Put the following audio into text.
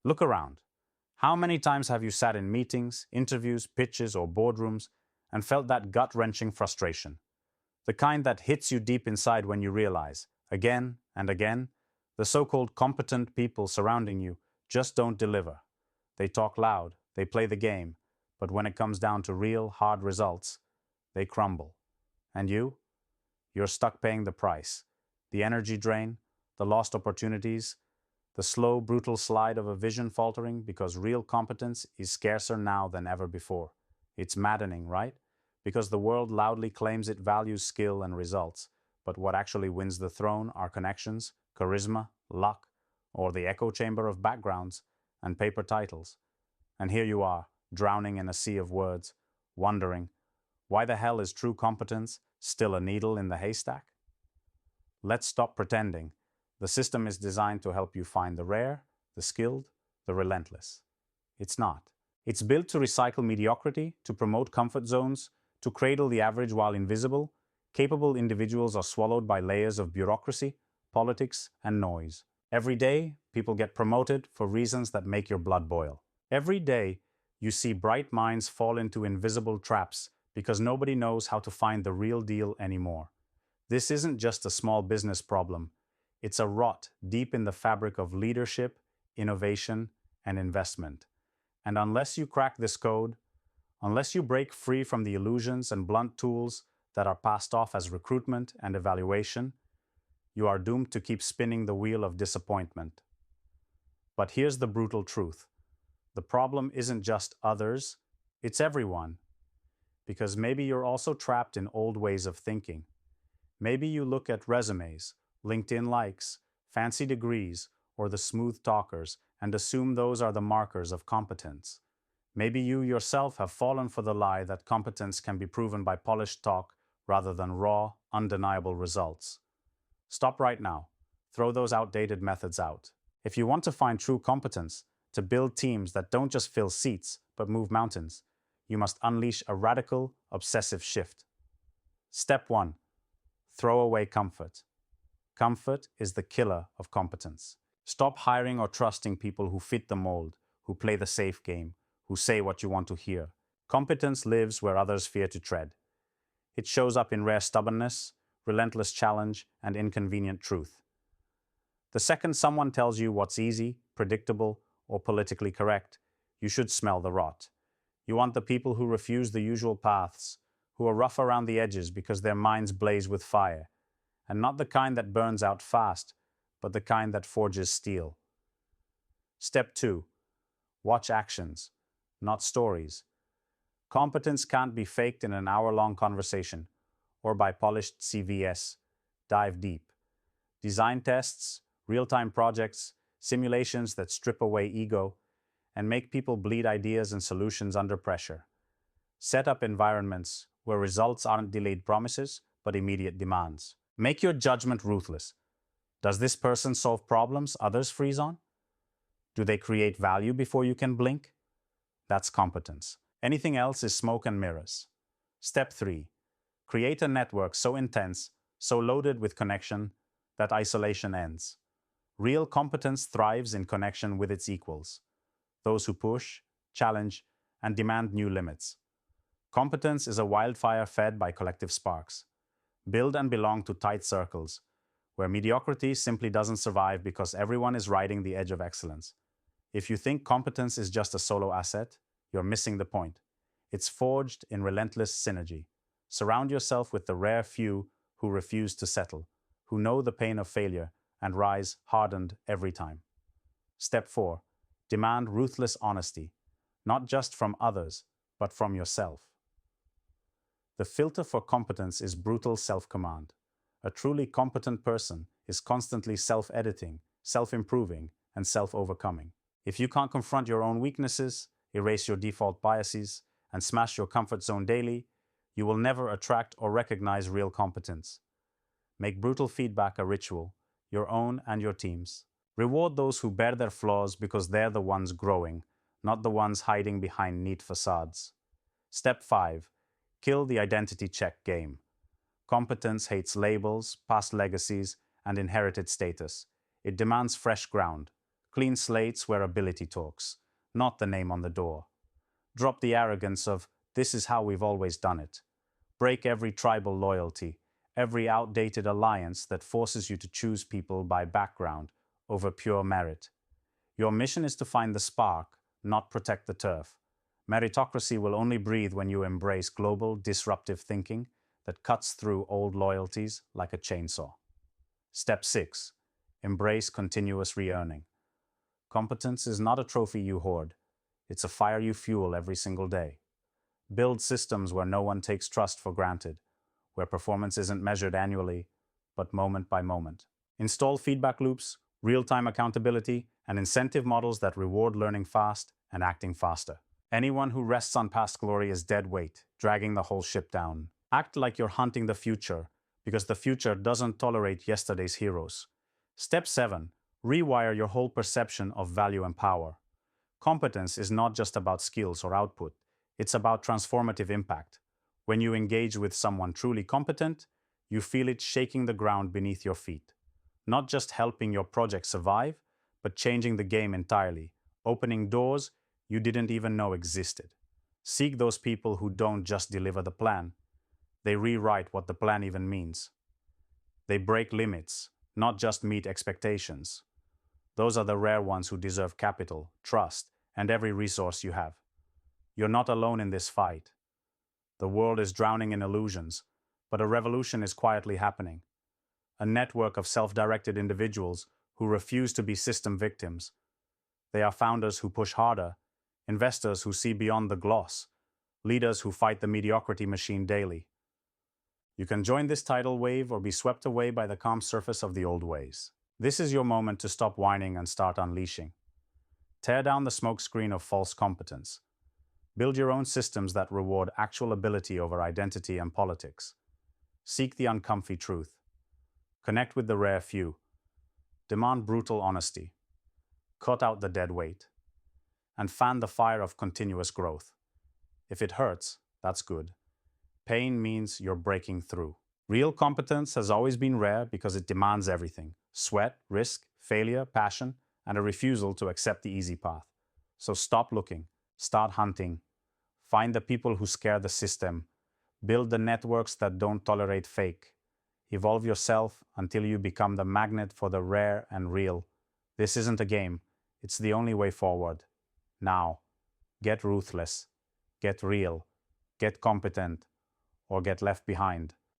Look around. How many times have you sat in meetings, interviews, pitches, or boardrooms and felt that gut-wrenching frustration? The kind that hits you deep inside when you realize, again and again, the so-called competent people surrounding you just don't deliver. They talk loud, they play the game, but when it comes down to real, hard results, they crumble. And you? You're stuck paying the price. The energy drain, the lost opportunities, the slow, brutal slide of a vision faltering because real competence is scarcer now than ever before. It's maddening, right? Because the world loudly claims it values skill and results, but what actually wins the throne are connections, charisma, luck, or the echo chamber of backgrounds and paper titles. And here you are, drowning in a sea of words, wondering, why the hell is true competence still a needle in the haystack? Let's stop pretending. The system is designed to help you find the rare, the skilled, the relentless. It's not. It's built to recycle mediocrity, to promote comfort zones, to cradle the average while invisible. Capable individuals are swallowed by layers of bureaucracy, politics, and noise. Every day, people get promoted for reasons that make your blood boil. Every day, you see bright minds fall into invisible traps because nobody knows how to find the real deal anymore. This isn't just a small business problem. It's a rot deep in the fabric of leadership, innovation, and investment. And unless you crack this code, unless you break free from the illusions and blunt tools that are passed off as recruitment and evaluation, you are doomed to keep spinning the wheel of disappointment. But here's the brutal truth. The problem isn't just others, it's everyone. Because maybe you're also trapped in old ways of thinking. Maybe you look at resumes, LinkedIn likes, fancy degrees, or the smooth talkers and assume those are the markers of competence. Maybe you yourself have fallen for the lie that competence can be proven by polished talk rather than raw, undeniable results. Stop right now. Throw those outdated methods out. If you want to find true competence, to build teams that don't just fill seats but move mountains, you must unleash a radical, obsessive shift. Step 1. Throw away comfort. Comfort is the killer of competence. Stop hiring or trusting people who fit the mold, who play the safe game, who say what you want to hear. Competence lives where others fear to tread. It shows up in rare stubbornness, relentless challenge, and inconvenient truth. The second someone tells you what's easy, predictable, or politically correct, you should smell the rot. You want the people who refuse the usual paths, who are rough around the edges because their minds blaze with fire, and not the kind that burns out fast, but the kind that forges steel. Step 2. Watch actions, not stories. Competence can't be faked in an hour-long conversation or by polished CVS. Dive deep. Design tests, real-time projects, simulations that strip away ego, and make people bleed ideas and solutions under pressure. Set up environments where results aren't delayed promises, but immediate demands. Make your judgment ruthless. Does this person solve problems others freeze on? Do they create value before you can blink? That's competence. Anything else is smoke and mirrors. Step 3. Create a network so intense, so loaded with connection, that isolation ends. Real competence thrives in connection with its equals, those who push, challenge, and demand new limits. Competence is a wildfire fed by collective sparks. Build and belong to tight circles, where mediocrity simply doesn't survive because everyone is riding the edge of excellence. If you think competence is just a solo asset, you're missing the point. It's forged in relentless synergy. Surround yourself with the rare few who refuse to settle, who know the pain of failure and rise hardened every time. Step 4. Demand ruthless honesty, not just from others, but from yourself. The filter for competence is brutal self-command. A truly competent person is constantly self-editing, self-improving, and self-overcoming. If you can't confront your own weaknesses, erase your default biases, and smash your comfort zone daily, you will never attract or recognize real competence. Make brutal feedback a ritual, your own and your team's. Reward those who bear their flaws because they're the ones growing, not the ones hiding behind neat facades. Step 5. Kill the identity check game. Competence hates labels, past legacies, and inherited status. It demands fresh ground, Clean slates where ability talks, not the name on the door. Drop the arrogance of, this is how we've always done it. Break every tribal loyalty, every outdated alliance that forces you to choose people by background over pure merit. Your mission is to find the spark, not protect the turf. Meritocracy will only breathe when you embrace global, disruptive thinking that cuts through old loyalties like a chainsaw. Step 6. Embrace continuous re-earning. Competence is not a trophy you hoard. It's a fire you fuel every single day. Build systems where no one takes trust for granted, where performance isn't measured annually, but moment by moment. Install feedback loops, real-time accountability, and incentive models that reward learning fast and acting faster. Anyone who rests on past glory is dead weight, dragging the whole ship down. Act like you're hunting the future, because the future doesn't tolerate yesterday's heroes. Step 7. Rewire your whole perception of value and power. Competence is not just about skills or output. It's about transformative impact. When you engage with someone truly competent, you feel it shaking the ground beneath your feet. Not just helping your project survive, but changing the game entirely, opening doors you didn't even know existed. Seek those people who don't just deliver the plan. They rewrite what the plan even means. They break limits, not just meet expectations. Those are the rare ones who deserve capital, trust, and every resource you have. You're not alone in this fight. The world is drowning in illusions, but a revolution is quietly happening. A network of self-directed individuals who refuse to be system victims. They are founders who push harder, investors who see beyond the gloss, leaders who fight the mediocrity machine daily. You can join this tidal wave or be swept away by the calm surface of the old ways. This is your moment to stop whining and start unleashing. Tear down the smokescreen of false competence. Build your own systems that reward actual ability over identity and politics. Seek the uncomfy truth. Connect with the rare few. Demand brutal honesty. Cut out the dead weight. And fan the fire of continuous growth. If it hurts, that's good. Pain means you're breaking through. Real competence has always been rare because it demands everything: sweat, risk, failure, passion, and a refusal to accept the easy path. So stop looking, start hunting. Find the people who scare the system. Build the networks that don't tolerate fake. Evolve yourself until you become the magnet for the rare and real. This isn't a game. It's the only way forward. Now, get ruthless, get real, get competent, or get left behind.